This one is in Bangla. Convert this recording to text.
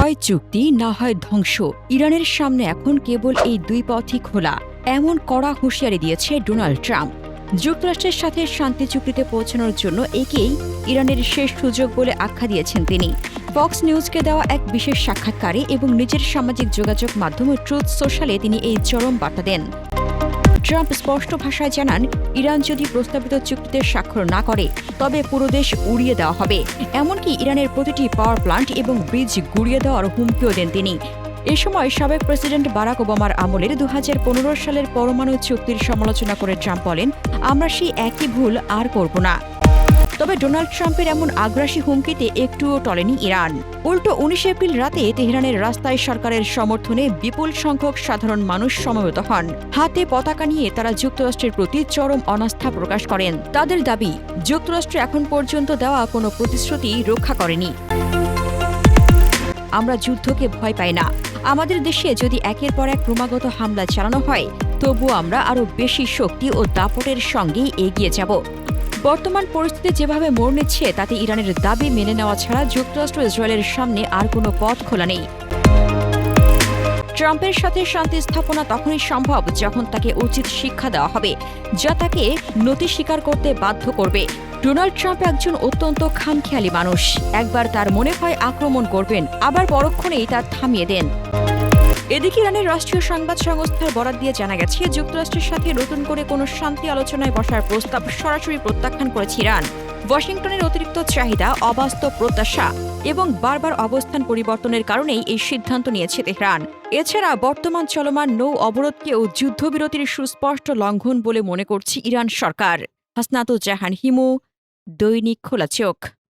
হয় চুক্তি না হয় ধ্বংস। ইরানের সামনে এখন কেবল এই দুই পথই খোলা, এমন কড়া হুঁশিয়ারি দিয়েছে ডোনাল্ড ট্রাম্প। যুক্তরাষ্ট্রের সাথে শান্তি চুক্তিতে পৌঁছানোর জন্য একেই ইরানের শেষ সুযোগ বলে আখ্যা দিয়েছেন তিনি। ফক্স নিউজকে দেওয়া এক বিশেষ সাক্ষাৎকারে এবং নিজের সামাজিক যোগাযোগ মাধ্যম ট্রুথ সোশ্যালে তিনি এই চরম বার্তা দেন। ট্রাম্প স্পষ্ট ভাষায় জানান, ইরান যদি প্রস্তাবিত চুক্তিতে স্বাক্ষর না করে তবে পুরো দেশ উড়িয়ে দেওয়া হবে। এমনকি ইরানের প্রতিটি পাওয়ার প্লান্ট এবং ব্রিজ গুড়িয়ে দেওয়ার হুমকিও দেন তিনি। এ সময় সাবেক প্রেসিডেন্ট বারাক ওবামার আমলের 2015 সালের পরমাণু চুক্তির সমালোচনা করে ট্রাম্প বলেন, আমরা সেই একই ভুল আর করব না। তবে ডোনাল্ড ট্রাম্পের এমন আগ্রাসী হুমকিতে একটুও টলেনি ইরান। উল্টো 19 এপ্রিল রাতে তেহরানের রাস্তায় সরকারের সমর্থনে বিপুল সংখ্যক সাধারণ মানুষ সমবেত হন। হাতে পতাকা নিয়ে তারা যুক্তরাষ্ট্রের প্রতি চরম অনাস্থা প্রকাশ করেন। তাদের দাবি, যুক্তরাষ্ট্র এখন পর্যন্ত দেওয়া কোনো প্রতিশ্রুতি রক্ষা করেনি। আমরা যুদ্ধকে ভয় পাই না। আমাদের দেশে যদি একের পর এক ক্রমাগত হামলা চালানো হয়, তবুও আমরা আরও বেশি শক্তি ও দাপটের সঙ্গেই এগিয়ে যাব। বর্তমান পরিস্থিতি যেভাবে মোড় নিচ্ছে তাতে ইরানের দাবি মেনে নেওয়া ছাড়া যুক্তরাষ্ট্র ইসরায়েলের সামনে আর কোনো পথ খোলা নেই। ট্রাম্পের সাথে শান্তি স্থাপনা তখনই সম্ভব যখন তাকে উচিত শিক্ষা দেওয়া হবে, যা তাকে নতি স্বীকার করতে বাধ্য করবে। ডোনাল্ড ট্রাম্প একজন অত্যন্ত খামখেয়ালি মানুষ। একবার তার মনে হয় আক্রমণ করবেন, আবার পরক্ষণেই তা থামিয়ে দেন। এদিকে ইরানের রাষ্ট্রীয় সংবাদ সংস্থার বরাত দিয়ে জানা গেছে, যুক্তরাষ্ট্রের সাথে নতুন করে কোনো শান্তি আলোচনায় বসার প্রস্তাব সরাসরি প্রত্যাখ্যান করেছে ইরান। ওয়াশিংটনের অতিরিক্ত চাহিদা, অবাস্তব প্রত্যাশা এবং বারবার অবস্থান পরিবর্তনের কারণেই এই সিদ্ধান্ত নিয়েছে তেহরান। এছাড়া বর্তমান চলমান নৌ অবরোধকেও যুদ্ধবিরতির সুস্পষ্ট লঙ্ঘন বলে মনে করছে ইরান সরকার। হাসনাতুজ্জাহান হিমু, দৈনিক খোলা চোখ।